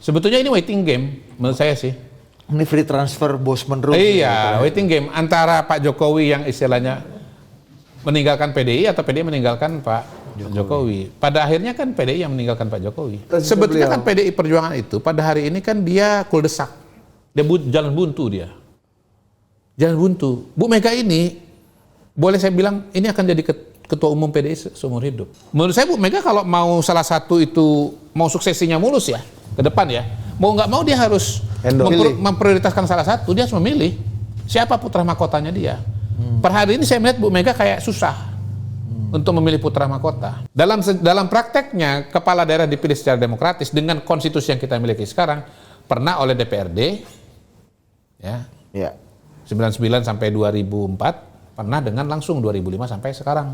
Sebetulnya ini waiting game menurut saya sih. Ini free transfer bos menerus. Iya, waiting game antara Pak Jokowi yang istilahnya meninggalkan PDI atau PDI meninggalkan Pak Jokowi. Pada akhirnya kan PDI yang meninggalkan Pak Jokowi. Sebetulnya kan PDI Perjuangan itu pada hari ini kan dia kuldesak. Dia jalan buntu dia. Jalan buntu. Bu Mega ini, boleh saya bilang, ini akan jadi ketua umum PDI seumur hidup. Menurut saya Bu Mega kalau mau salah satu itu, mau suksesinya mulus ya, ke depan ya. Mau nggak mau dia harus memprioritaskan salah satu, dia harus memilih siapa putra mahkotanya dia. Per hari ini saya melihat Bu Mega kayak susah untuk memilih putra mahkota. Dalam prakteknya, kepala daerah dipilih secara demokratis dengan konstitusi yang kita miliki sekarang, pernah oleh DPRD, ya, 99 sampai 2004, pernah dengan langsung 2005 sampai sekarang.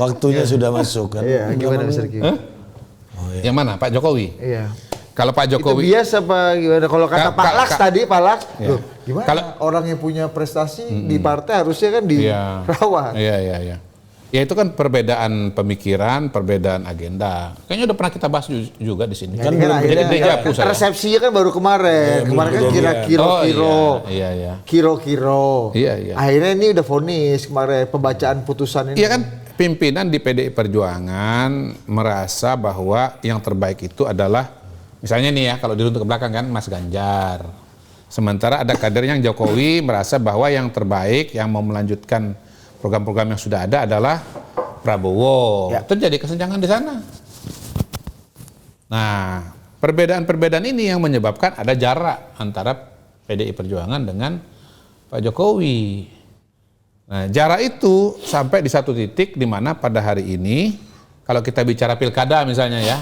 Waktunya sudah masuk kan? Iya, gimana Mas Riki? Yang mana? Pak Jokowi? Iya. Kalau Pak Jokowi itu biasa apa gimana? Kalau kata Pak Laks tadi, Pak Laks, ya. gimana? Kalau orang yang punya prestasi di partai harusnya kan dirawat. Iya. Ya itu kan perbedaan pemikiran, perbedaan agenda. Kayaknya udah pernah kita bahas juga di sini. Kan resepsinya kan baru kemarin. Kemarin kan kira-kiro. Iya. Akhirnya ini udah vonis kemarin pembacaan putusan ini. Iya kan pimpinan di PDI Perjuangan merasa bahwa yang terbaik itu adalah misalnya nih ya kalau diruntuk ke belakang kan Mas Ganjar. Sementara ada kader yang Jokowi merasa bahwa yang terbaik yang mau melanjutkan program-program yang sudah ada adalah Prabowo. Ya. Terjadi kesenjangan di sana. Nah, perbedaan-perbedaan ini yang menyebabkan ada jarak antara PDI Perjuangan dengan Pak Jokowi. Nah, jarak itu sampai di satu titik di mana pada hari ini, kalau kita bicara pilkada misalnya ya,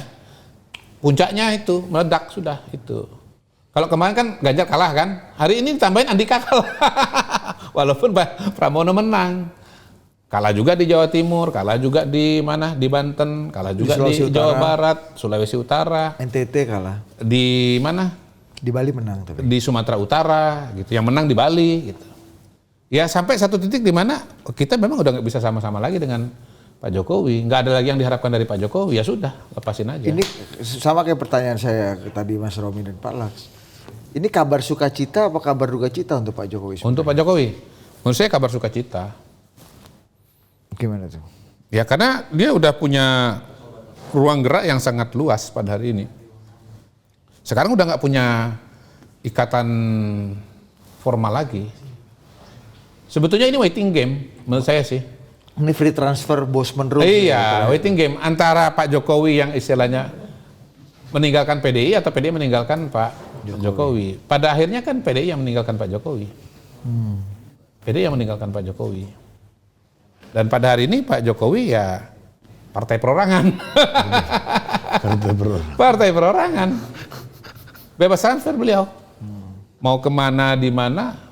puncaknya itu meledak sudah itu. Kalau kemarin kan Ganjar kalah kan, hari ini ditambahin Andika kalah. Walaupun Pak Pramono menang. Kalah juga di Jawa Timur, kalah juga di mana? Di Banten, kalah juga di Jawa Barat, Sulawesi Utara. NTT kalah. Di mana? Di Bali menang tapi. Di Sumatera Utara gitu. Yang menang di Bali gitu. Ya sampai satu titik di mana kita memang udah nggak bisa sama-sama lagi dengan Pak Jokowi. Nggak ada lagi yang diharapkan dari Pak Jokowi. Ya sudah, lepasin aja. Ini sama kayak pertanyaan saya tadi Mas Romi dan Pak Laks. Ini kabar sukacita apa kabar duka cita untuk Pak Jokowi? Sebenarnya? Untuk Pak Jokowi, menurut saya kabar sukacita. Gimana tuh? Ya karena dia udah punya ruang gerak yang sangat luas pada hari ini. Sekarang udah nggak punya ikatan formal lagi. Sebetulnya ini waiting game menurut saya sih. Ini free transfer bos menerus. Iya, waiting game antara Pak Jokowi yang istilahnya meninggalkan PDI atau PDI meninggalkan Pak Jokowi. Pada akhirnya kan PDI yang meninggalkan Pak Jokowi. PDI yang meninggalkan Pak Jokowi. Dan pada hari ini Pak Jokowi ya partai perorangan. Partai perorangan. Bebas transfer beliau. Mau kemana di mana.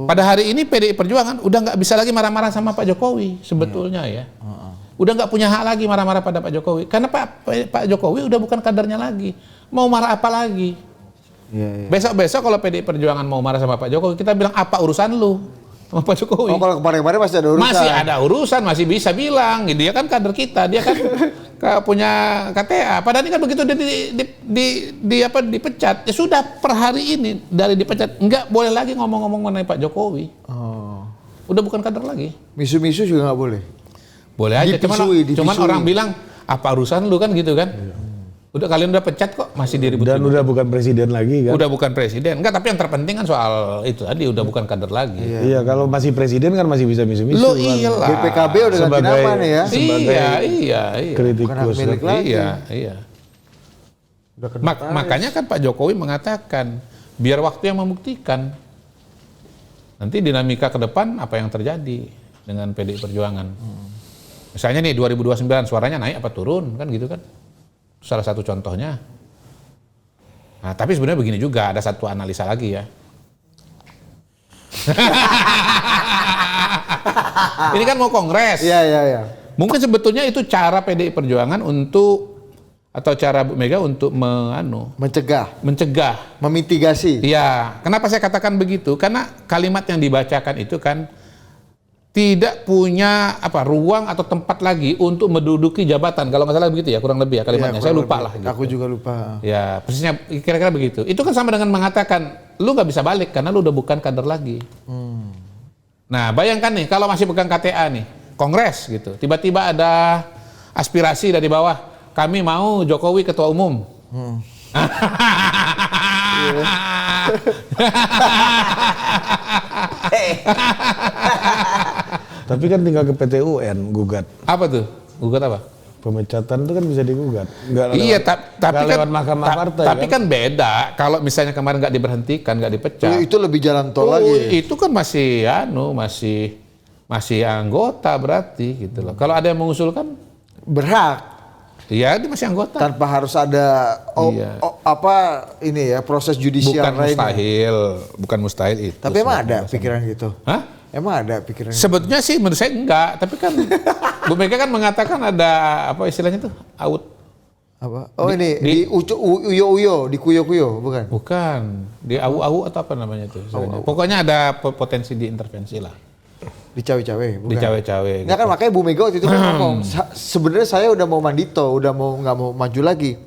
Pada hari ini PDI Perjuangan udah nggak bisa lagi marah-marah sama Pak Jokowi sebetulnya ya. Udah nggak punya hak lagi marah-marah pada Pak Jokowi. Karena Pak Jokowi udah bukan kadernya lagi. Mau marah apa lagi? Besok-besok kalau PDI Perjuangan mau marah sama Pak Jokowi, kita bilang apa urusan lu sama Pak Jokowi? Oh kalau kemarin-kemarin masih ada urusan? Masih ada urusan, masih bisa bilang. Dia kan kader kita, dia kan punya KTA. Padahal ini kan begitu dia dipecat, ya sudah per hari ini dari dipecat nggak boleh lagi ngomong-ngomong mengenai Pak Jokowi. Udah bukan kader lagi. Misu-misu juga nggak boleh? Boleh aja, cuman orang bilang apa urusan lu kan gitu kan? Udah kalian udah pecat kok masih diribut. Dan udah bukan presiden lagi kan? Udah bukan presiden. Enggak, tapi yang terpenting kan soal itu tadi udah bukan kader lagi. Iya, kalau masih presiden kan masih bisa misu-misu. Lo iyalah. BPKB udah ganti nama nih ya. Iya. Kritikus. Iya. Makanya kan Pak Jokowi mengatakan biar waktu yang membuktikan. Nanti dinamika ke depan apa yang terjadi dengan PDI Perjuangan. Misalnya nih 2029 suaranya naik apa turun kan gitu kan. Salah satu contohnya. Nah, tapi sebenarnya begini juga, ada satu analisa lagi ya. Ini kan mau kongres. Iya. Mungkin sebetulnya itu cara PDI Perjuangan atau cara Bu Mega untuk Mencegah, memitigasi. Iya, kenapa saya katakan begitu? Karena kalimat yang dibacakan itu kan tidak punya ruang atau tempat lagi untuk menduduki jabatan. Kalau nggak salah begitu ya, kurang lebih ya kalimatnya. Saya lupa lah. Gitu. Aku juga lupa. Ya, persisnya kira-kira begitu. Itu kan sama dengan mengatakan lu nggak bisa balik karena lu udah bukan kader lagi. Nah, bayangkan nih kalau masih pegang KTA nih, kongres gitu. Tiba-tiba ada aspirasi dari bawah, kami mau Jokowi ketua umum. Tapi kan tinggal ke PT UN gugat. Apa tuh? Gugat apa? Pemecatan itu kan bisa digugat. Iya, tapi kan lewat mahkamah partai. Tapi kan beda. Kalau misalnya kemarin nggak diberhentikan, nggak dipecat. Itu lebih jalan tol lagi. Itu kan masih anggota berarti gitu loh. Kalau ada yang mengusulkan berhak. Iya, dia masih anggota. Tanpa harus ada proses judicial bukan mustahil itu. Tapi emang ada pikiran gitu? Hah? Emang ada pikiran? Sebetulnya sih menurut saya enggak, tapi kan Bu Mega kan mengatakan ada apa istilahnya tuh? Out. Apa? Oh di uyo-uyo, di kuyo-kuyo, bukan? Bukan, di awu-awu atau apa namanya itu? Pokoknya ada potensi diintervensi lah. Di cawe-cawe, bukan? Di cawe-cawe. Nggak kan makanya Bu Mega waktu itu kan ngomong, sebenarnya saya udah mau mandito, nggak mau maju lagi.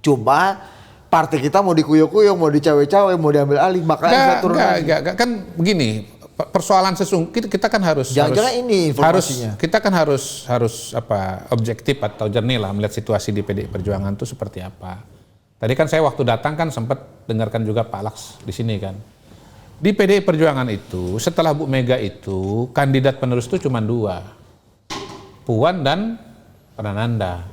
Cuma partai kita mau dikuyo-kuyo, mau di cawe-cawe, mau diambil alih, makanya saya turun. Enggak, kan begini, persoalan kita kan harus ini informasinya. Kita kan harus objektif atau jernih lah melihat situasi di PDI Perjuangan itu seperti apa. Tadi kan saya waktu datang kan sempat dengarkan juga Pak Laks di sini kan. Di PDI Perjuangan itu setelah Bu Mega itu kandidat penerus itu cuma 2, Puan dan Prananda.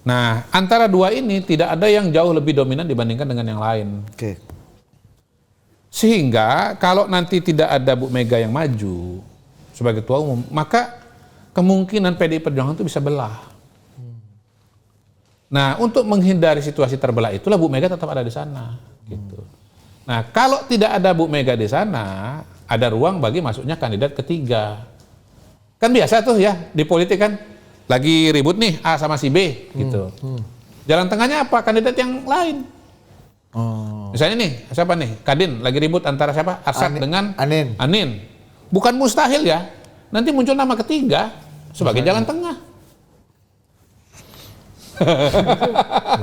Nah, antara 2 ini tidak ada yang jauh lebih dominan dibandingkan dengan yang lain. Oke. Sehingga kalau nanti tidak ada Bu Mega yang maju sebagai ketua umum, maka kemungkinan PDI Perjuangan itu bisa belah. Nah, untuk menghindari situasi terbelah itulah Bu Mega tetap ada di sana. Gitu. Nah, kalau tidak ada Bu Mega di sana, ada ruang bagi masuknya kandidat ketiga. Kan biasa tuh ya di politik kan, lagi ribut nih A sama si B gitu. Jalan tengahnya apa? Kandidat yang lain. Misalnya nih, siapa nih? Kadin lagi ribut antara siapa? Arsad dengan Anin. Bukan mustahil ya. Nanti muncul nama ketiga sebagai jalan tengah.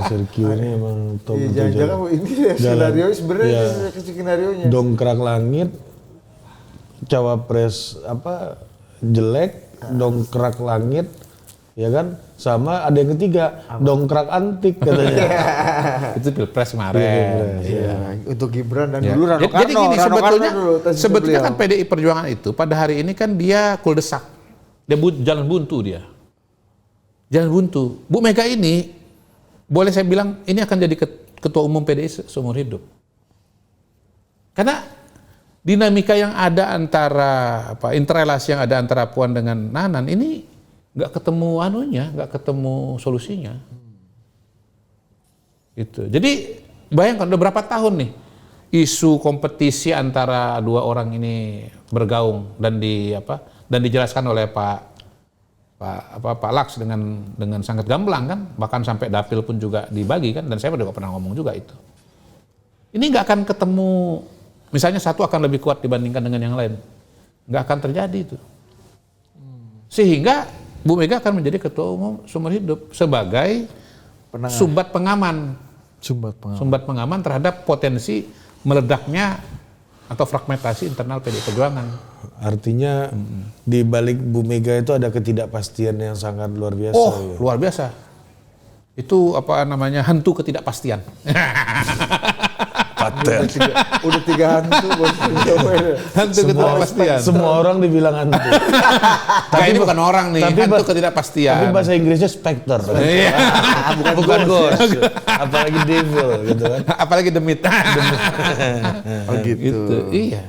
Sergio ini emang top. Jangan-jangan ini skenario sebenarnya skenarionya. Dongkrak langit, cawapres jelek, dongkrak langit, ya kan? Sama ada yang ketiga, dongkrak antik katanya. Itu Pilpres kemarin. Iya. Untuk Gibran dan dulu Rano Karno. Jadi gini, sebetulnya kan PDI Perjuangan itu pada hari ini kan dia kuldesak. Dia jalan buntu dia. Jalan buntu. Bu Mega ini, boleh saya bilang, ini akan jadi ketua umum PDI seumur hidup. Karena dinamika yang ada antara, interrelasi yang ada antara Puan dengan Nanan, ini nggak ketemu solusinya. Gitu. Jadi, bayangkan udah berapa tahun nih, isu kompetisi antara 2 orang ini bergaung dan dijelaskan oleh Pak Laks dengan sangat gamblang kan, bahkan sampai dapil pun juga dibagi kan, dan saya juga pernah ngomong juga itu. Ini nggak akan ketemu, misalnya satu akan lebih kuat dibandingkan dengan yang lain, nggak akan terjadi itu. Sehingga Bu Mega akan menjadi ketua umum seumur hidup sebagai sumbat pengaman terhadap potensi meledaknya atau fragmentasi internal PDI Perjuangan. Artinya di balik Bu Mega itu ada ketidakpastian yang sangat luar biasa. Oh, ya? Luar biasa. Itu hantu ketidakpastian. Udah 3 hantu bos. Hantu ketidakpastian. Semua orang dibilang hantu. Tapi ini bukan orang nih, hantu ketidakpastian. Tapi bahasa Inggrisnya specter. bukan ghost. Apalagi devil gitu kan. Apalagi demit. Oh gitu. Iya.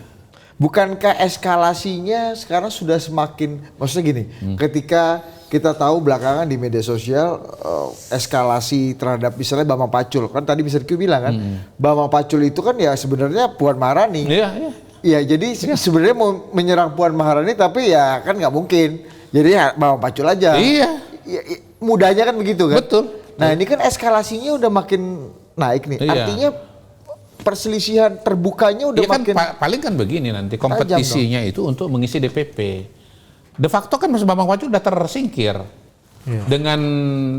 Bukankah eskalasinya sekarang sudah semakin, maksudnya gini, ketika kita tahu belakangan di media sosial eskalasi terhadap misalnya Bambang Pacul, kan tadi Mr. Q bilang kan, Bambang Pacul itu kan ya sebenarnya Puan Maharani. Iya. Iya, jadi sebenarnya mau menyerang Puan Maharani tapi ya kan nggak mungkin. Jadi ya Bambang Pacul aja. Iya. Mudahnya kan begitu kan. Betul. Nah ini kan eskalasinya udah makin naik nih. Iya. Artinya perselisihan terbukanya udah Iya kan makin. paling kan begini nanti kompetisinya itu untuk mengisi DPP. De facto kan Mas Bambang Pacul udah tersingkir dengan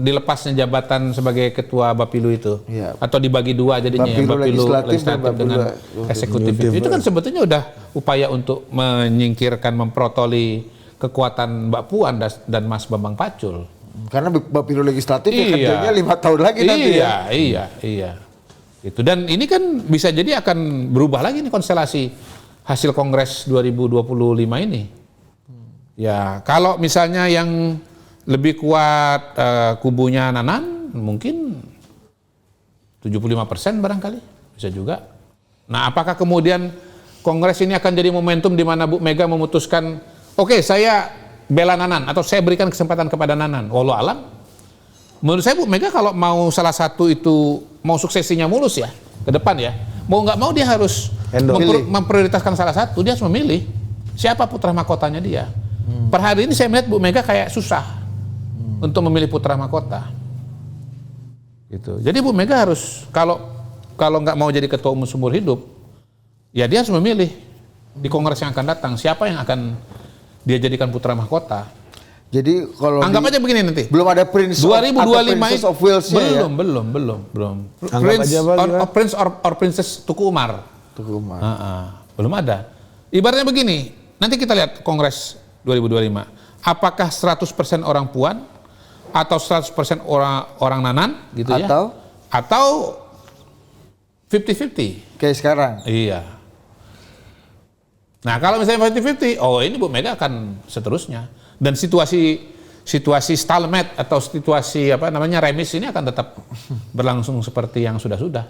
dilepasnya jabatan sebagai ketua Bapilu itu, atau dibagi dua jadinya Bapilu legislatif dan dengan Bapilu eksekutif itu kan sebetulnya udah upaya untuk menyingkirkan, memprotoli kekuatan Mbak Puan dan Mas Bambang Pacul. Karena Bapilu legislatif ya kerjanya 5 tahun lagi nanti ya. Iya. Gitu. Dan ini kan bisa jadi akan berubah lagi nih konstelasi hasil Kongres 2025 ini. Ya, kalau misalnya yang lebih kuat kubunya Nanan, mungkin 75% barangkali, bisa juga. Nah, apakah kemudian Kongres ini akan jadi momentum di mana Bu Mega memutuskan, oke, saya bela Nanan, atau saya berikan kesempatan kepada Nanan. Wallahu alam. Menurut saya Bu Mega kalau mau salah satu itu, mau suksesinya mulus ya, ke depan ya, mau nggak mau dia harus memprioritaskan salah satu, dia harus memilih siapa putra mahkotanya dia. Per hari ini saya melihat Bu Mega kayak susah untuk memilih putra mahkota. Gitu. Jadi Bu Mega harus, kalau nggak mau jadi ketua umum seumur hidup, ya dia harus memilih di Kongres yang akan datang siapa yang akan dia jadikan putra mahkota. Jadi kalau anggap aja begini nanti. Belum ada Prince 2025 of Wales-nya belum. Prince Prince or Princess Tuku Umar. Belum ada. Ibaratnya begini, nanti kita lihat Kongres 2025. Apakah 100% orang Puan atau 100% orang Nanan gitu ya? Atau 50-50 kayak sekarang. Iya. Nah, kalau misalnya 50-50, ini Bu Mega akan seterusnya. Dan situasi stalemate atau situasi remis ini akan tetap berlangsung seperti yang sudah-sudah.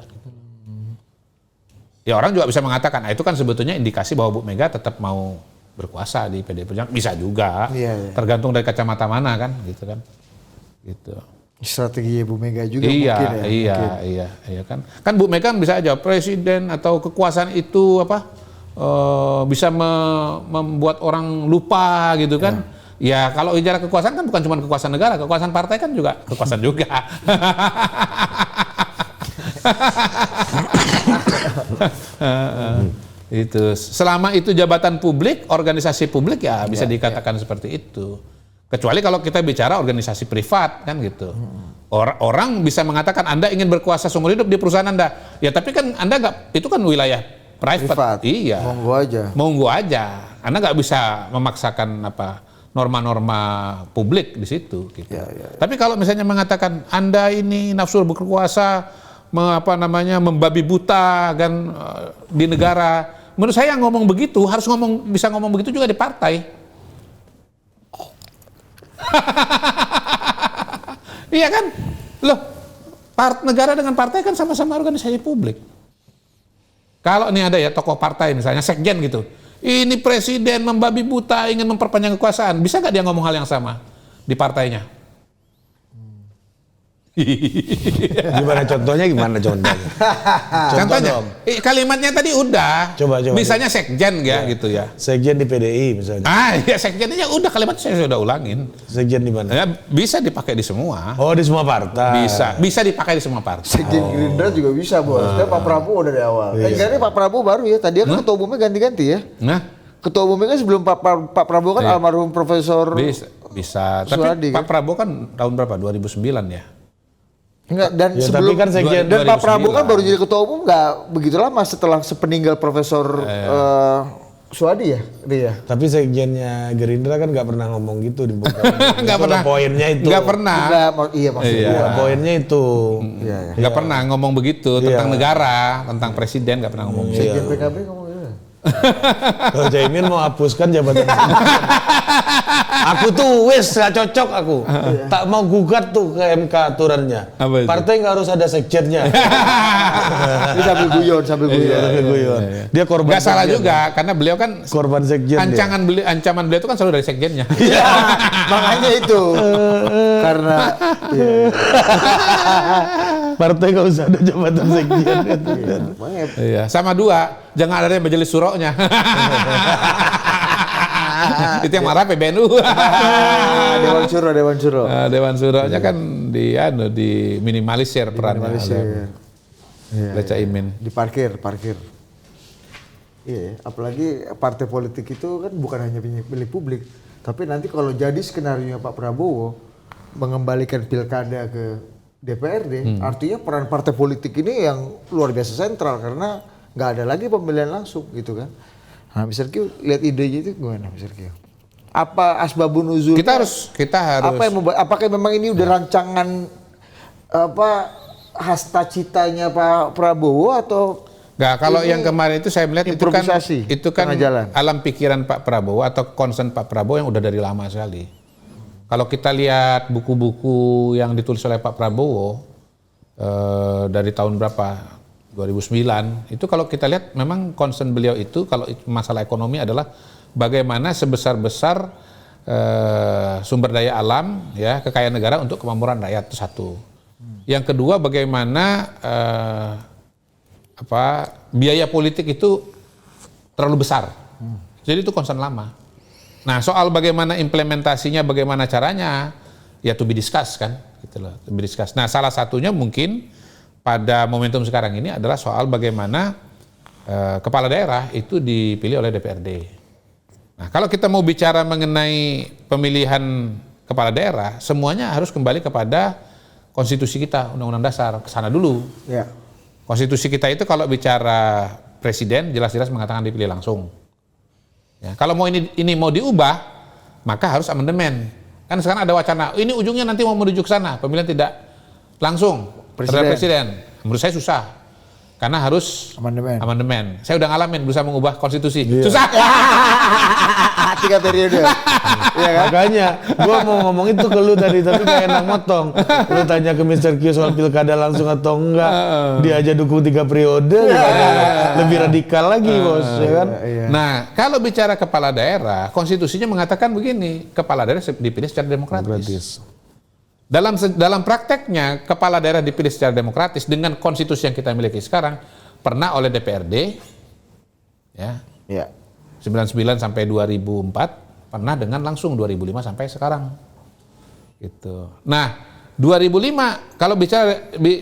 Ya orang juga bisa mengatakan, itu kan sebetulnya indikasi bahwa Bu Mega tetap mau berkuasa di PDI Perjuangan, bisa juga. Tergantung dari kacamata mana kan, gitu kan. Gitu. Strategi Bu Mega juga mungkin ya. Iya kan. Kan Bu Mega bisa aja presiden atau kekuasaan itu bisa membuat orang lupa gitu kan. Ya kalau bicara kekuasaan kan bukan cuma kekuasaan negara, kekuasaan partai kan juga kekuasaan juga. Itu selama itu jabatan publik, organisasi publik ya bisa dikatakan seperti itu. Kecuali kalau kita bicara organisasi privat kan gitu. Orang bisa mengatakan Anda ingin berkuasa seumur hidup di perusahaan Anda. Ya tapi kan Anda nggak, itu kan wilayah private. Iya. Monggo aja. Anda nggak bisa memaksakan norma-norma publik di situ gitu. Tapi kalau misalnya mengatakan Anda ini nafsu berkuasa, membabi buta kan di negara, menurut saya yang ngomong begitu harus bisa ngomong begitu juga di partai. Iya kan? Loh, negara dengan partai kan sama-sama organisasi publik. Kalau nih ada ya tokoh partai misalnya sekjen gitu, ini presiden membabi buta ingin memperpanjang kekuasaan, bisa nggak dia ngomong hal yang sama di partainya? Gimana contohnya? Contohnya, kalimatnya tadi udah. Coba. Misalnya sekjen gitu ya. Sekjen di PDI misalnya. Ya sekjennya udah kalimatnya saya sudah ulangin. Sekjen di mana? Ya, bisa dipakai di semua. Oh, di semua partai. Bisa dipakai di semua partai. Sekjen Gerindra juga bisa, Bos. Kan Pak Prabowo udah dari awal. Kan Pak Prabowo baru ya. Tadi kan ketua umumnya ganti-ganti ya. Ketua umumnya kan sebelum Pak Prabowo kan almarhum Profesor bisa. Suadi, tapi Pak Prabowo kan tahun berapa? 2009 ya. Enggak, dan sebelum kan sekjen dan Pak Prabowo kan baru jadi ketua umum nggak begitu lama setelah sepeninggal Profesor Suadi ya dia. Tapi sekjennya Gerindra kan nggak pernah ngomong gitu di buka. Nggak pernah. Poinnya itu. Nggak pernah. Iya maksudnya. Poinnya itu. Nggak pernah ngomong begitu tentang negara, tentang presiden nggak pernah ngomong. Sekjen PKB ngomong gitu. Kalau Caimin mau hapuskan jabatan. Aku tuh gak cocok aku. Tak mau gugat tuh ke MK aturannya. Partai nggak harus ada sekjennya. Ini sambil guyon. Dia korban. Nggak salah juga karena beliau kan korban sekjen. Ancaman beliau itu kan selalu dari sekjennya. Makanya itu. Karena Partai nggak usah ada jabatan sekjen. Iya, sama 2, jangan ada yang majelis suroknya. Itu yang marah PBNU. Dewan Syuro. Dewan Syuroknya kan di minimalisir perannya oleh Caimin. Diparkir. Iya, apalagi partai politik itu kan bukan hanya milik publik, tapi nanti kalau jadi skenario Pak Prabowo mengembalikan pilkada ke DPRD, artinya peran partai politik ini yang luar biasa sentral karena nggak ada lagi pemilihan langsung gitu kan. Nah, Mr. Q lihat idenya itu gimana, Mr. Q? Apa asbabun nuzul? Kita harus. Apa yang apakah memang ini udah rancangan hasta citanya Pak Prabowo atau? Nggak, kalau yang kemarin itu saya melihat itu kan alam pikiran Pak Prabowo atau concern Pak Prabowo yang udah dari lama sekali. Kalau kita lihat buku-buku yang ditulis oleh Pak Prabowo dari tahun berapa? 2009, itu kalau kita lihat memang concern beliau itu kalau masalah ekonomi adalah bagaimana sebesar-besar sumber daya alam, ya, kekayaan negara untuk kemakmuran rakyat, itu satu. Yang kedua, bagaimana biaya politik itu terlalu besar. Jadi itu concern lama. Nah, soal bagaimana implementasinya, bagaimana caranya, ya to be discussed kan, gitu loh, to be discussed. Nah, salah satunya mungkin pada momentum sekarang ini adalah soal bagaimana kepala daerah itu dipilih oleh DPRD. Nah, kalau kita mau bicara mengenai pemilihan kepala daerah, semuanya harus kembali kepada konstitusi kita, Undang-Undang Dasar, ke sana dulu. Ya. Konstitusi kita itu kalau bicara presiden jelas-jelas mengatakan dipilih langsung. Ya, kalau mau ini mau diubah, maka harus amandemen. Kan sekarang ada wacana, ini ujungnya nanti mau menuju ke sana, pemilihan tidak langsung terhadap presiden. Menurut saya susah. Karena harus amandemen. Saya udah ngalamin berusaha mengubah konstitusi. Susah. 3 periode. Ya kan? Makanya gua mau ngomong itu ke lu tadi tapi gak enak motong. Lu tanya ke Mr. Q soal pilkada langsung atau enggak. Dia aja dukung 3 periode. Lebih radikal lagi, Bos, ya kan? Nah, kalau bicara kepala daerah, konstitusinya mengatakan begini, kepala daerah dipilih secara demokratis. Dalam prakteknya, kepala daerah dipilih secara demokratis dengan konstitusi yang kita miliki sekarang, pernah oleh DPRD, ya, 99 sampai 2004, pernah dengan langsung 2005 sampai sekarang. Gitu. Nah, 2005, kalau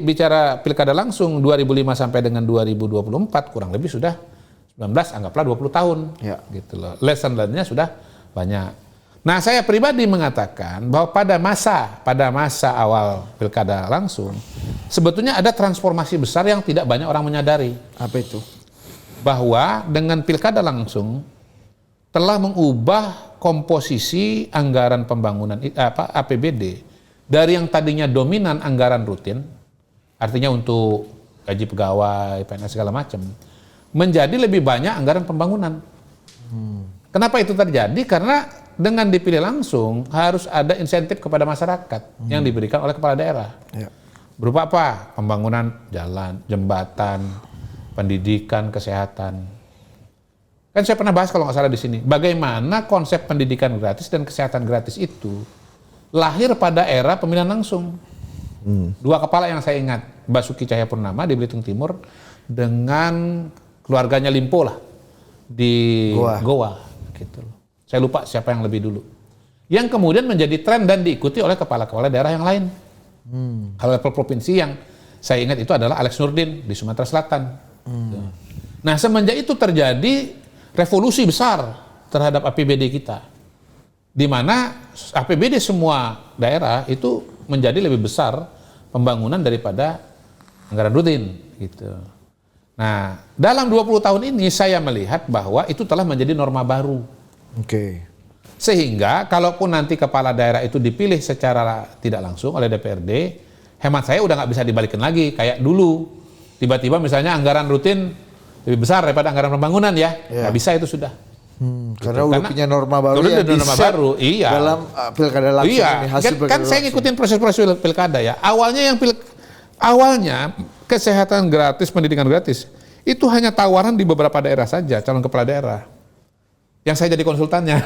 bicara pilkada langsung, 2005 sampai dengan 2024, kurang lebih sudah 19, anggaplah 20 tahun. Ya. Gitu loh. Lesson learn-nya sudah banyak. Nah, saya pribadi mengatakan bahwa pada masa awal pilkada langsung, sebetulnya ada transformasi besar yang tidak banyak orang menyadari. Apa itu? Bahwa dengan pilkada langsung telah mengubah komposisi anggaran pembangunan APBD dari yang tadinya dominan anggaran rutin, artinya untuk gaji pegawai, PNS segala macam, menjadi lebih banyak anggaran pembangunan. Kenapa itu terjadi? Karena dengan dipilih langsung harus ada insentif kepada masyarakat yang diberikan oleh kepala daerah. Ya. Berupa apa? Pembangunan jalan, jembatan, pendidikan, kesehatan. Kan saya pernah bahas kalau nggak salah di sini, bagaimana konsep pendidikan gratis dan kesehatan gratis itu lahir pada era pemilihan langsung. 2 kepala yang saya ingat, Basuki Cahayapurnama di Belitung Timur dengan keluarganya Limpo lah di Goa gitu loh. Saya lupa siapa yang lebih dulu. Yang kemudian menjadi tren dan diikuti oleh kepala-kepala daerah yang lain. Kalau level provinsi yang saya ingat itu adalah Alex Nurdin di Sumatera Selatan. Nah, semenjak itu terjadi revolusi besar terhadap APBD kita. Di mana APBD semua daerah itu menjadi lebih besar pembangunan daripada anggaran rutin gitu. Nah, dalam 20 tahun ini saya melihat bahwa itu telah menjadi norma baru. Oke. Sehingga kalaupun nanti kepala daerah itu dipilih secara tidak langsung oleh DPRD, hemat saya udah nggak bisa dibalikin lagi kayak dulu. Tiba-tiba misalnya anggaran rutin lebih besar daripada anggaran pembangunan ya, nggak bisa itu sudah. Karena udah punya norma baru yang norma baru, iya. Dalam pilkada langsung ini hasil kan saya ngikutin proses-proses pilkada ya. Awalnya kesehatan gratis, pendidikan gratis itu hanya tawaran di beberapa daerah saja calon kepala daerah. Yang saya jadi konsultannya.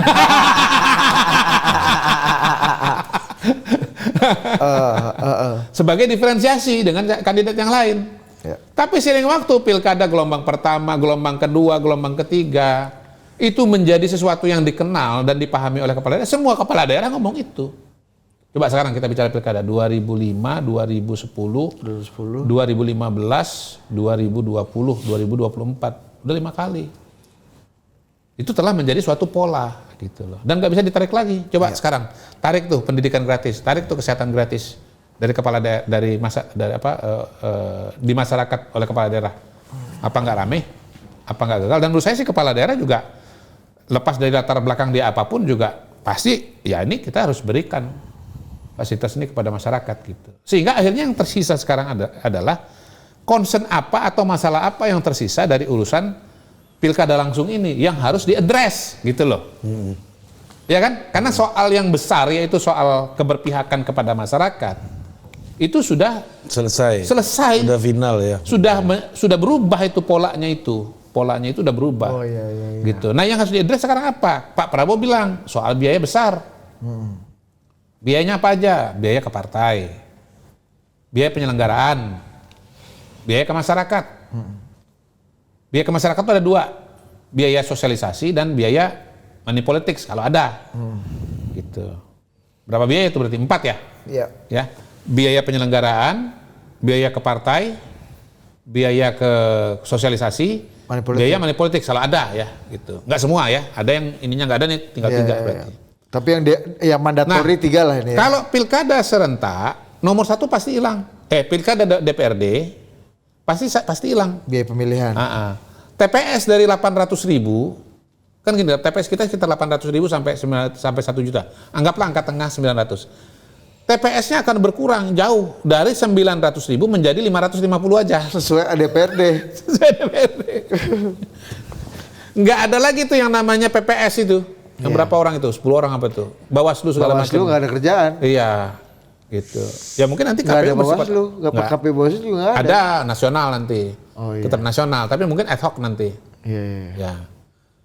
sebagai diferensiasi dengan kandidat yang lain. Ya. Tapi seiring waktu pilkada gelombang pertama, gelombang kedua, gelombang ketiga itu menjadi sesuatu yang dikenal dan dipahami oleh kepala daerah. Semua kepala daerah ngomong itu. Coba sekarang kita bicara pilkada 2005, 2010, 2015, 2020, 2024. Udah 5 kali. Itu telah menjadi suatu pola gitu loh. Dan nggak bisa ditarik lagi. Coba sekarang tarik tuh pendidikan gratis, tarik tuh kesehatan gratis dari kepala daerah, di masyarakat oleh kepala daerah. Apa nggak rame? Apa nggak gagal? Dan menurut saya sih kepala daerah juga lepas dari latar belakang dia apapun juga pasti ya ini kita harus berikan fasilitas ini kepada masyarakat gitu. Sehingga akhirnya yang tersisa sekarang adalah concern apa atau masalah apa yang tersisa dari urusan pilkada langsung ini yang harus diadres gitu loh. Ya kan? Karena soal yang besar yaitu soal keberpihakan kepada masyarakat itu sudah selesai. Sudah final ya. Sudah berubah itu polanya itu. Polanya itu udah berubah. Oh iya. Gitu. Nah, yang harus diadres sekarang apa? Pak Prabowo bilang soal biaya besar. Biayanya apa aja? Biaya ke partai, biaya penyelenggaraan, biaya ke masyarakat. Biaya ke masyarakat itu ada 2, biaya sosialisasi dan biaya money politics kalau ada. Gitu. Berapa biaya itu berarti? 4 ya? Iya. Ya. Biaya penyelenggaraan, biaya ke partai, biaya ke sosialisasi, biaya money politics kalau ada ya. Gitu. Nggak semua ya. Ada yang ininya nggak ada nih, tinggal 3 berarti. Tapi yang mandatori 3 lah ini. Kalau pilkada serentak, nomor 1 pasti hilang. Pilkada DPRD pasti hilang. Biaya pemilihan. TPS dari 800.000, kan gini, TPS kita sekitar 800.000 sampai 1 juta. Anggaplah angka tengah 900. TPS-nya akan berkurang jauh dari 900.000 menjadi 550 aja. Sesuai DPRD. Nggak ada lagi tuh yang namanya PPS itu. Yang berapa orang itu? 10 orang apa tuh? Bawaslu segala macam. Bawaslu nggak ada kerjaan. Iya, gitu. Ya mungkin nanti Nggak ada KPU Bawaslu, KPU Bawaslu juga nggak ada. Ada nasional nanti. Oh, iya. Tetap nasional, tapi mungkin ad hoc nanti. Iya. Ya.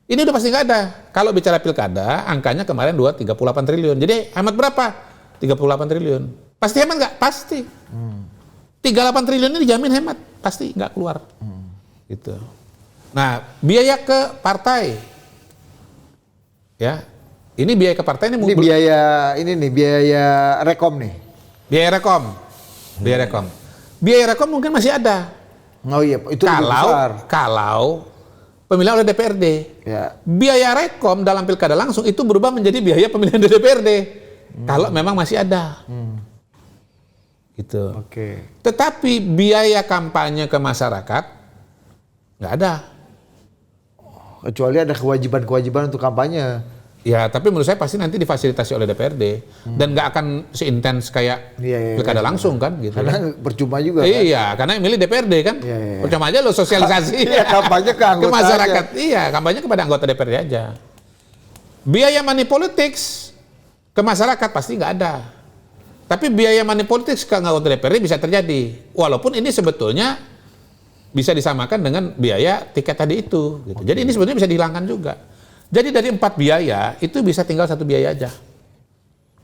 Ini udah pasti nggak ada. Kalau bicara pilkada, angkanya kemarin 38 triliun. Jadi hemat berapa? 38 triliun. Pasti hemat nggak? Pasti. 38 triliun ini dijamin hemat. Pasti nggak keluar. Gitu. Nah, biaya ke partai. Ya, ini biaya ke partai ini mungkin biaya rekom nih. Biaya rekom. Biaya rekom mungkin masih ada. Oh iya, itu lebih besar. Kalau pemilihan oleh DPRD. Ya. Biaya rekom dalam pilkada langsung itu berubah menjadi biaya pemilihan di DPRD. Kalau memang masih ada. Gitu. Oke. Tetapi biaya kampanye ke masyarakat nggak ada. Kecuali ada kewajiban untuk kampanye. Ya, tapi menurut saya pasti nanti difasilitasi oleh DPRD dan nggak akan seintens kayak pilkada langsung kan, gitu. Karena percuma juga. Iya, karena yang milih DPRD kan. Percuma aja lo sosialisasi. Kampanye ke anggota masyarakat. aja. Iya, kampanye kepada anggota DPRD aja. Biaya money politics ke masyarakat pasti nggak ada. Tapi biaya money politics ke anggota DPRD bisa terjadi. Walaupun ini sebetulnya bisa disamakan dengan biaya tiket tadi itu. Gitu. Jadi ini sebenarnya bisa dihilangkan juga. Jadi dari 4 biaya itu bisa tinggal 1 biaya aja.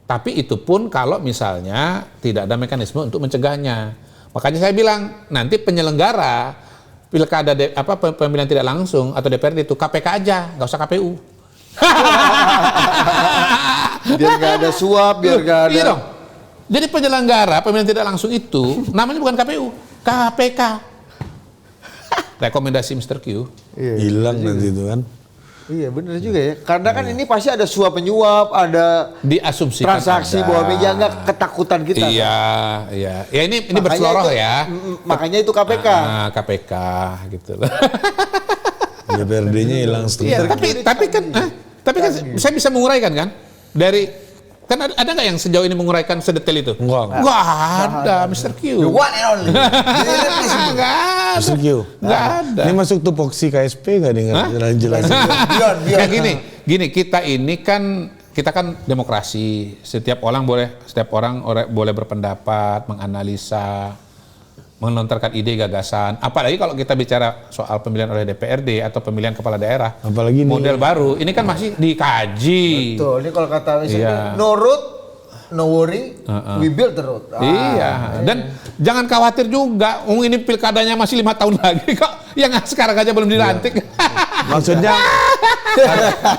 Tapi itu pun kalau misalnya tidak ada mekanisme untuk mencegahnya. Makanya saya bilang nanti penyelenggara pilkada pemilihan tidak langsung atau DPRD itu KPK aja, nggak usah KPU. Biar nggak ada suap, biar nggak ada. Iya dong. Jadi penyelenggara pemilihan tidak langsung itu namanya bukan KPU, KPK. Rekomendasi Mr. Q. Hilang nanti itu kan. Iya benar juga ya. Karena kan ini pasti ada suap penyuap, ada diasumsikan transaksi bawah meja, nggak ketakutan kita. Iya, kan? iya. Ya ini berseloroh ya. Makanya itu KPK. KPK gitu loh. DPRD-nya hilang setengah. Iya, tapi kan saya bisa menguraikan kan dari. Kan ada nggak yang sejauh ini menguraikan sedetail itu? Enggak ada, Mr. Q. The one and only. Nggak ada. Mr. Q. Nggak ada. Ini masuk tupoksi KSP nggak nih jelasin? Kayak gini, kita kan demokrasi. Setiap orang boleh berpendapat, menganalisa, melontarkan ide, gagasan. Apalagi kalau kita bicara soal pemilihan oleh DPRD atau pemilihan kepala daerah. Apalagi model baru. Ini kan masih dikaji. Betul. Ini kalau kata misalnya Nurut no worry, we build the road. Iya, dan jangan khawatir juga, ini pilkadanya masih 5 tahun lagi kok, yang sekarang aja belum dilantik. Maksudnya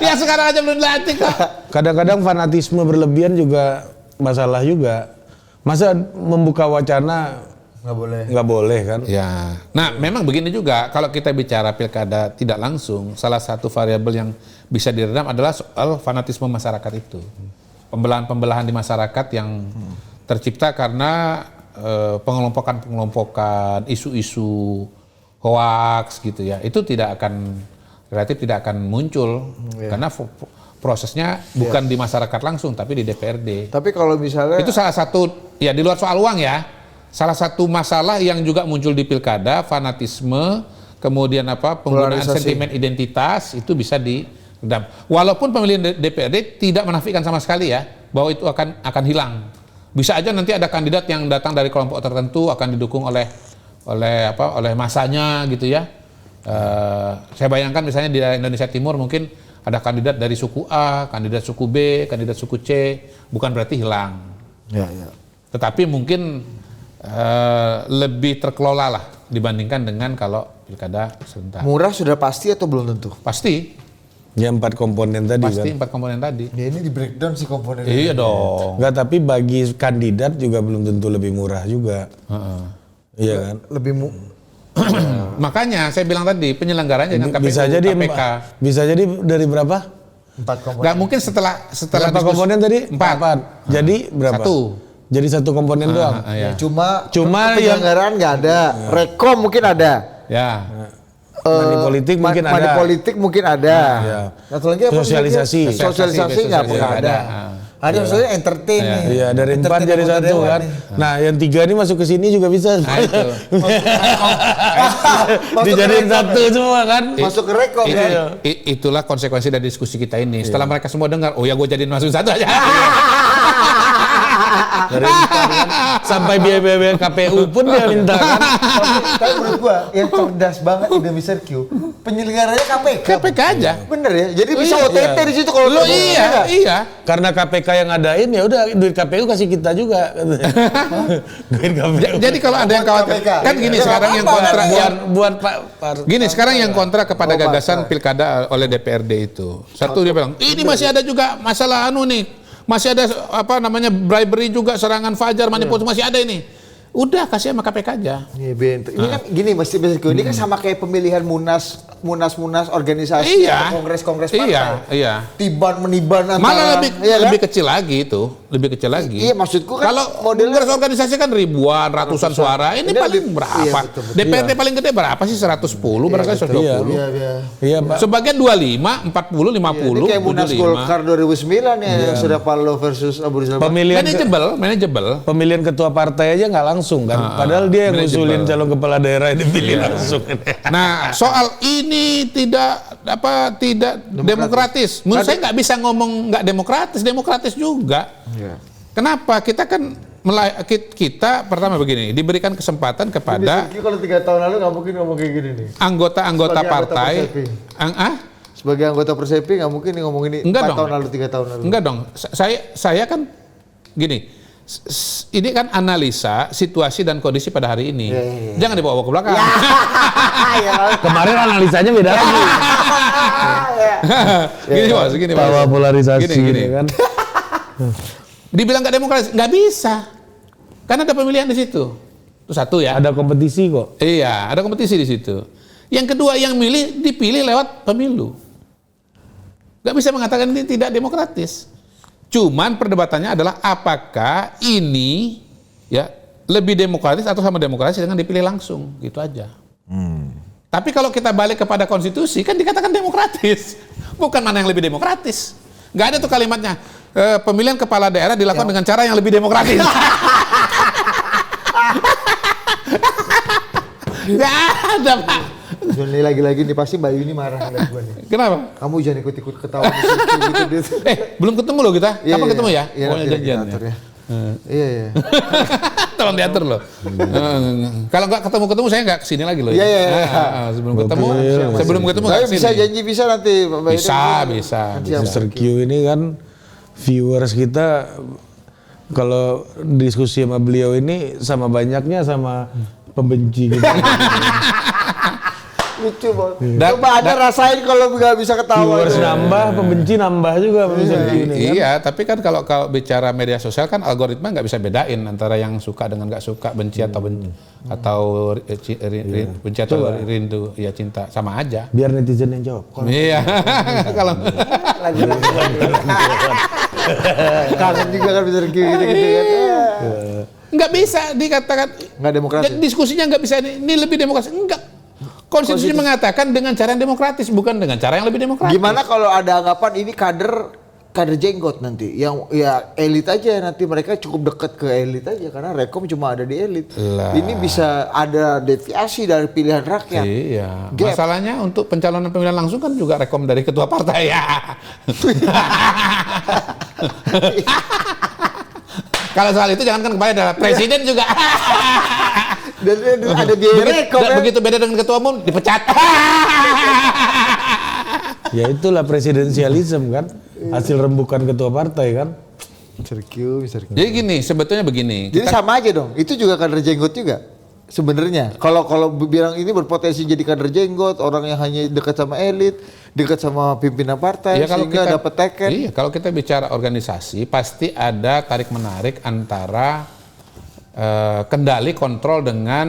yang sekarang aja belum dilantik kok. kadang-kadang fanatisme berlebihan juga masalah juga. Masa membuka wacana nggak boleh kan? Ya, nah memang begini juga, kalau kita bicara pilkada tidak langsung, salah satu variabel yang bisa diredam adalah soal fanatisme masyarakat itu. Pembelahan-pembelahan di masyarakat yang tercipta karena pengelompokan-pengelompokan, isu-isu hoaks gitu ya, itu relatif tidak akan muncul karena prosesnya bukan di masyarakat langsung tapi di DPRD. Tapi kalau misalnya itu salah satu, ya di luar soal uang ya, salah satu masalah yang juga muncul di pilkada, fanatisme, kemudian penggunaan sentimen identitas itu bisa diredam. Walaupun pemilihan DPRD tidak menafikan sama sekali ya bahwa itu akan hilang. Bisa aja nanti ada kandidat yang datang dari kelompok tertentu akan didukung oleh masanya gitu ya. Saya bayangkan misalnya di Indonesia Timur mungkin ada kandidat dari suku A, kandidat suku B, kandidat suku C, bukan berarti hilang. Ya. Tetapi mungkin lebih terkelola lah dibandingkan dengan kalau pilkada serentak. Murah sudah pasti atau belum tentu? Pasti. Ya 4 komponen tadi Pasti kan. 4 komponen tadi. Ya ini di breakdown sih komponen. Iya dong. Enggak, tapi bagi kandidat juga belum tentu lebih murah juga. Iya kan? Makanya saya bilang tadi penyelenggaranya dengan KPU, Bisa jadi KPK. Bisa jadi dari berapa? 4 komponen. Nggak mungkin setelah Berapa komponen tadi? 4. Jadi berapa? 1. Jadi 1 komponen doang. Ya. Cuma yang penyelenggaraan nggak ada. Rekom mungkin ada. Ya. Money politik mungkin ada. Money politik mungkin ada. Ya. Satu lagi apa? Sosialisasi. Sosialisasi nggak pernah ada. Ada maksudnya entertain nih. Iya, dari 4 jadi 1 kan. Nah, yang 3 ini masuk ke sini juga bisa. Nah, itu. Dijadiin 1 semua kan. Masuk ke rekom kan. Itulah konsekuensi dari diskusi kita ini. Setelah mereka semua dengar, oh ya gue jadiin masuk 1 aja. Dari 4 kan. Sampai biaya KPU pun dia minta kan. Tapi menurut gua yang cerdas banget udah Mr. Q, penyelenggaranya KPK. KPK aja. Bener ya. Jadi bisa Iya. OTT di situ kalau Lo iya. Karena KPK yang ngadain ya udah duit KPU kasih kita juga. Duit KPU. Jadi kalau ada yang khawatir, KPK. kan gini Ya, sekarang yang apa-apa. kontra, buat Pak gini sekarang yang kontra kepada Oh, gagasan Pak. pilkada oleh DPRD itu. Satu dia bilang, ini masih ada juga masalah nih. Masih ada bribery juga, serangan fajar, manipulasi masih ada ini. Udah kasih sama KPK aja. Ini kan gini Mr. Q, ini kan sama kayak pemilihan munas organisasi Iya. atau kongres partai. Iya. Tiban meniban antara Malah iya kan? lebih kecil lagi itu, lebih kecil lagi. Iya, maksudku kan kalau modelnya- kongres organisasi kan ribuan, ratusan suara. Ini paling lebih- berapa? iya, betul. DPRD paling gede berapa sih? 110, barangkali 120. Iya, Pak. Sebagian 25, 40, 50, Ini kayak Munas 75. Golkar 2009 ya, yang sudah Paloh versus Abu Rizal. Pemilihan Manageable. pemilihan ketua partai aja nggak langsung kan. Padahal dia yang ngusulin calon kepala daerah yang dipilih langsung. Nah, soal ini tidak demokratis. Menurut saya nggak bisa ngomong nggak demokratis juga. Iya. Kenapa? Kita kan kita pertama begini, diberikan kesempatan kepada Mr. Q kalau 3 tahun lalu nggak mungkin ngomong kayak gini nih. anggota-anggota Sebagai anggota partai. Persepi. Sebagai anggota Persepi nggak mungkin nih ngomong ini 4 tahun lalu, 3 tahun lalu. Enggak dong. Saya kan gini. Ini kan analisa situasi dan kondisi pada hari ini. Iya. Jangan dibawa ke belakang. Kemarin analisanya beda lagi. Gini bos, gini bos. Tawa polarisasi Gini. kan. Dibilang nggak demokratis, nggak bisa. Karena ada pemilihan di situ. Itu satu ya. Ada kompetisi kok. Iya, ada kompetisi di situ. Yang kedua, yang dipilih lewat pemilu. Nggak bisa mengatakan ini tidak demokratis. Cuman perdebatannya adalah apakah ini ya lebih demokratis atau sama demokratis dengan dipilih langsung, gitu aja. Tapi kalau kita balik kepada konstitusi kan dikatakan demokratis, bukan mana yang lebih demokratis. Nggak ada tuh kalimatnya pemilihan kepala daerah dilakukan dengan cara yang lebih demokratis. Nggak ada Pak. Joni lagi-lagi nih pasti Mbak Yuni marah ngeliat gue nih. Kenapa? Kamu jangan ikut-ikut ketawa gitu. Belum ketemu loh kita. Kapan ketemu ya? Iya, Pokoknya nanti janjian kita atur ya. ya. Iya. Tolong diatur loh. Kalau nggak ketemu saya nggak kesini lagi loh. Iya. Sebelum ketemu Tapi nggak bisa kesini. janji bisa nanti Mbak Yuni. Bisa. Siap. Mr. Q ini kan viewers kita kalau diskusi sama beliau ini sama banyaknya sama pembenci gitu. Lucu banget. Coba Anda rasain kalau nggak bisa ketawa. Viewers nambah, pembenci nambah juga. Iya, tapi kan kalau bicara media sosial kan algoritma nggak bisa bedain antara yang suka dengan nggak suka, benci atau benci atau rindu, ya cinta, sama aja. Biar netizen yang jawab. Iya. Kalau kangen juga kan bisa gitu kan. nggak bisa dikatakan Nggak demokratis. diskusinya nggak bisa ini lebih demokratis, enggak. Konstitusi mengatakan dengan cara yang demokratis, bukan dengan cara yang lebih demokratis. Gimana kalau ada anggapan ini kader jenggot nanti, yang ya elit aja, nanti mereka cukup dekat ke elit aja karena Rekom cuma ada di elit. Ini bisa ada deviasi dari pilihan rakyat. Iya. Masalahnya untuk pencalonan pemilihan langsung kan juga Rekom dari ketua partai ya. Kalau soal itu jangankan kepada presiden juga. Dan ada biaya Rekom. Begitu beda dengan ketua umum dipecat. Ya itulah presidensialisme kan, hasil rembukan ketua partai kan. Jadi gini, sebetulnya begini. Jadi sama aja dong, itu juga kader jenggot juga sebenarnya. Kalau bilang ini berpotensi jadi kader jenggot, orang yang hanya dekat sama elit, dekat sama pimpinan partai, ya, sehingga dapat teken. Iya, kalau kita bicara organisasi, pasti ada tarik menarik antara kendali kontrol dengan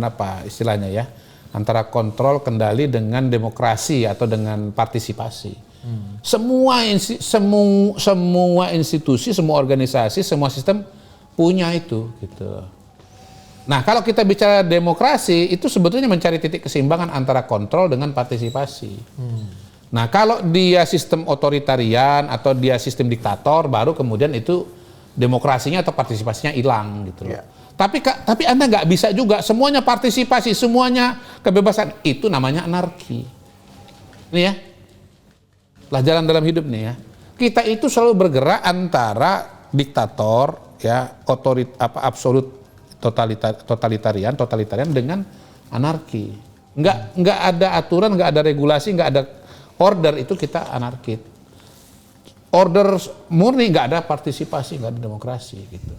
apa istilahnya ya, antara kontrol kendali dengan demokrasi atau dengan partisipasi. Semua institusi, semua organisasi, semua sistem punya itu gitu. Nah, kalau kita bicara demokrasi itu sebetulnya mencari titik keseimbangan antara kontrol dengan partisipasi. Nah, kalau dia sistem otoritarian atau dia sistem diktator, baru kemudian itu demokrasinya atau partisipasinya hilang gitu loh. Tapi Anda nggak bisa juga semuanya partisipasi, semuanya kebebasan, itu namanya anarki. Ini ya, pelajaran dalam hidup nih ya. Kita itu selalu bergerak antara diktator ya, absolut totalitarian dengan anarki. Nggak ada aturan, nggak ada regulasi, nggak ada order, itu kita anarki. Order murni, nggak ada partisipasi, nggak ada demokrasi gitu.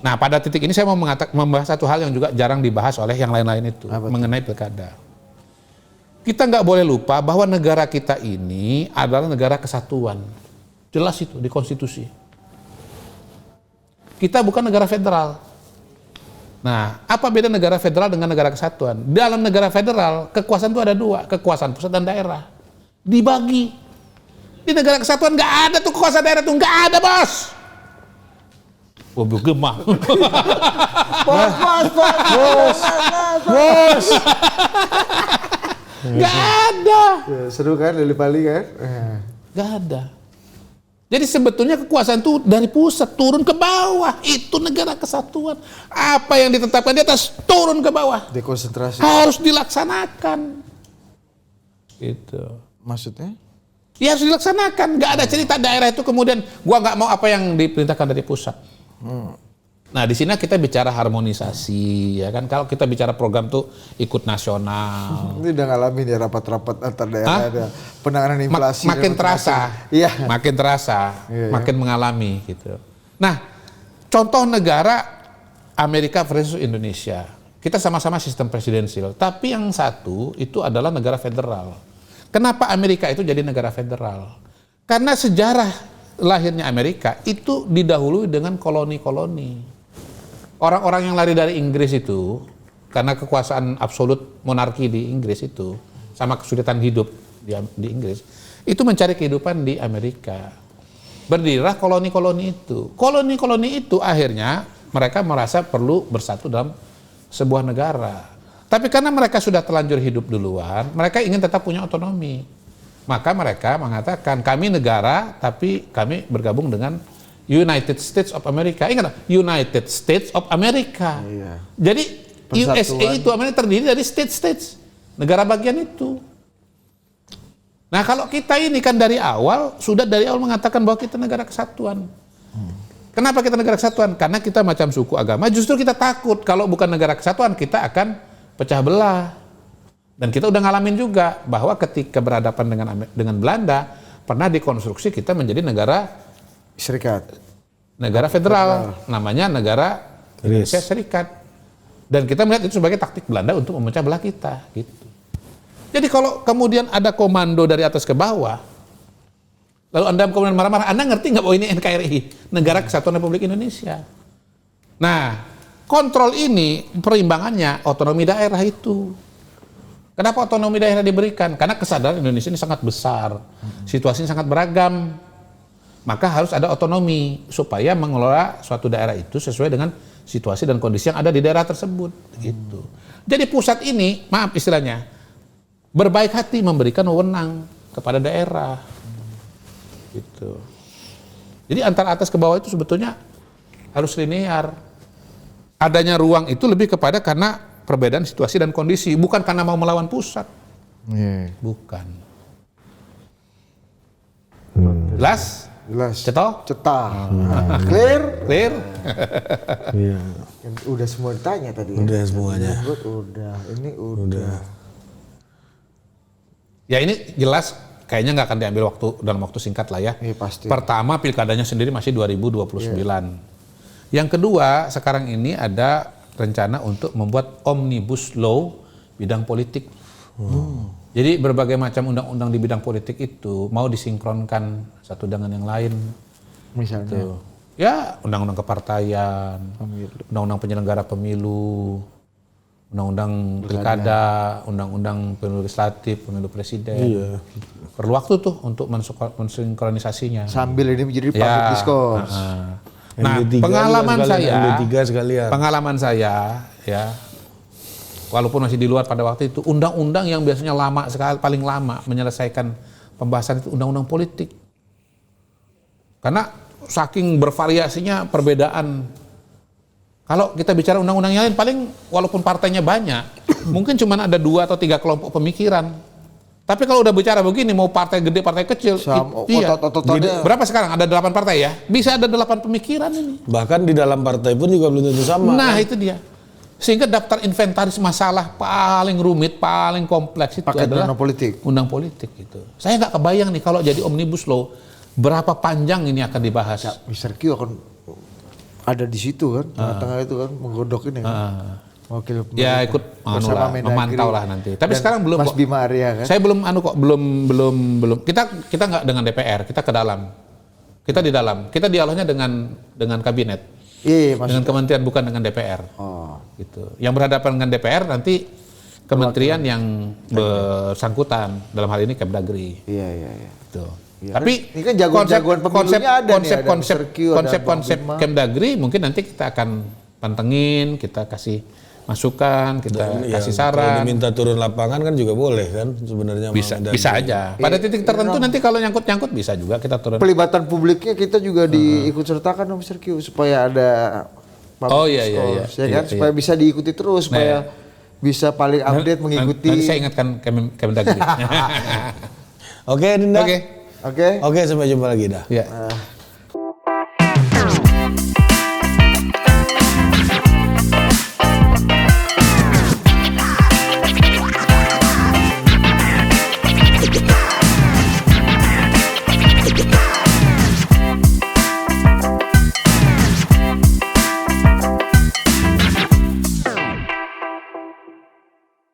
Nah, pada titik ini saya mau membahas satu hal yang juga jarang dibahas oleh yang lain-lain itu, mengenai pilkada. Kita nggak boleh lupa bahwa negara kita ini adalah negara kesatuan. Jelas itu di konstitusi. Kita bukan negara federal. Nah, apa beda negara federal dengan negara kesatuan? Dalam negara federal, kekuasaan itu ada dua, kekuasaan pusat dan daerah. Dibagi. Di negara kesatuan nggak ada tuh kekuasaan daerah tuh, nggak ada, bos. Gemah. Bos. Nggak ada. Ya, seru kan, lili-pali kan? Nggak ada. Jadi sebetulnya kekuasaan itu dari pusat turun ke bawah, itu negara kesatuan. Apa yang ditetapkan di atas turun ke bawah. Dekonsentrasi. Harus dilaksanakan. Gitu. Maksudnya? Ya harus dilaksanakan, nggak ada cerita daerah itu kemudian gua nggak mau apa yang diperintahkan dari pusat. Nah, di sini kita bicara harmonisasi, ya kan? Kalau kita bicara program tuh ikut nasional. Ini udah ngalamin ya rapat-rapat antar daerah, ada penanganan inflasi. Makin terasa, iya. Makin terasa, makin mengalami gitu. Nah, contoh negara Amerika versus Indonesia, kita sama-sama sistem presidensial, tapi yang satu itu adalah negara federal. Kenapa Amerika itu jadi negara federal? Karena sejarah lahirnya Amerika itu didahului dengan koloni-koloni. Orang-orang yang lari dari Inggris itu, karena kekuasaan absolut monarki di Inggris itu, sama kesulitan hidup di Inggris, itu mencari kehidupan di Amerika. Berdirilah koloni-koloni itu. Koloni-koloni itu akhirnya mereka merasa perlu bersatu dalam sebuah negara. Tapi karena mereka sudah terlanjur hidup duluan, mereka ingin tetap punya otonomi. Maka mereka mengatakan, kami negara, tapi kami bergabung dengan United States of America. Ingat, United States of America. Iya. Jadi USA itu terdiri dari states, negara bagian itu. Nah, kalau kita ini kan dari awal mengatakan bahwa kita negara kesatuan. Kenapa kita negara kesatuan? Karena kita macam suku agama, justru kita takut kalau bukan negara kesatuan kita akan pecah belah. Dan kita udah ngalamin juga bahwa ketika berhadapan dengan Belanda, pernah dikonstruksi kita menjadi negara serikat. negara federal, namanya negara Indonesia Serikat. Dan kita melihat itu sebagai taktik Belanda untuk memecah belah kita, gitu. Jadi kalau kemudian ada komando dari atas ke bawah, lalu Anda kemudian marah-marah, Anda ngerti nggak bahwa ini NKRI, Negara Kesatuan Republik Indonesia? Nah, kontrol ini perimbangannya otonomi daerah itu. Kenapa otonomi daerah diberikan? Karena kesadaran Indonesia ini sangat besar, situasinya sangat beragam. Maka harus ada otonomi supaya mengelola suatu daerah itu sesuai dengan situasi dan kondisi yang ada di daerah tersebut. Gitu. Jadi pusat ini, maaf istilahnya, berbaik hati memberikan wewenang kepada daerah. Gitu. Jadi antara atas ke bawah itu sebetulnya harus linear. Adanya ruang itu lebih kepada karena perbedaan situasi dan kondisi, bukan karena mau melawan pusat. Bukan. Jelas? Jelas. Cetok? Cetak. Nah, clear? Clear? Iya. Udah semua ditanya tadi. Udah semuanya. Udah. Ini udah. Ya ini jelas kayaknya nggak akan diambil dalam waktu singkat lah ya. Iya pasti. Pertama pilkadanya sendiri masih 2029. Yang kedua sekarang ini ada rencana untuk membuat omnibus law bidang politik. Jadi berbagai macam undang-undang di bidang politik itu mau disinkronkan satu dengan yang lain. Misalnya? Gitu. Ya undang-undang kepartaian, undang-undang penyelenggara pemilu, undang-undang pilkada, undang-undang pemilu legislatif, pemilu presiden. Iya. Perlu waktu tuh untuk mensinkronisasinya. Sambil ini menjadi public discourse. Nah, MD3 pengalaman saya ya, walaupun masih di luar pada waktu itu, undang-undang yang biasanya lama sekali, paling lama menyelesaikan pembahasan itu undang-undang politik. Karena saking bervariasinya perbedaan. Kalau kita bicara undang-undang yang lain, paling walaupun partainya banyak, mungkin cuma ada 2 atau 3 kelompok pemikiran. Tapi kalau udah bicara begini, mau partai gede, partai kecil, iya. Berapa sekarang? Ada 8 partai ya? Bisa ada 8 pemikiran ini. Bahkan di dalam partai pun juga belum tentu sama. Nah kan? itu dia. Sehingga daftar inventaris masalah paling rumit, paling kompleks itu adalah undang politik gitu. Saya nggak kebayang nih kalau jadi omnibus law, berapa panjang ini akan dibahas. Ya, Mr. Q akan ada di situ kan, tengah-tengah itu kan, menggodok ini kan. Wakil ya ikut memantau lah nanti. Tapi sekarang belum. Mas Bima Arya kan. Saya belum belum. Kita nggak dengan DPR, kita ke dalam. Kita di dalam. Kita dialognya dengan kabinet. Iya, dengan kementerian bukan dengan DPR. Gitu. Yang berhadapan dengan DPR nanti kementerian yang bersangkutan, dalam hal ini Kemdagri. Iya. Gitu. Ya, tapi ini kan jagoan pemilunya ada konsep Kemdagri mungkin nanti kita akan pantengin, kita kasih masukan, kita kasih saran. Kalau diminta turun lapangan kan juga boleh kan sebenarnya. Bisa aja. Pada titik tertentu nanti kalau nyangkut bisa juga kita turun. Pelibatan publiknya kita juga diikut sertakan dong Mr. Q supaya ada iya. Kan? Supaya bisa diikuti terus, supaya bisa paling update mengikuti. Nanti saya ingatkan Kemdagri. Oke, Dinda. Oke, sampai jumpa lagi dah. Ya.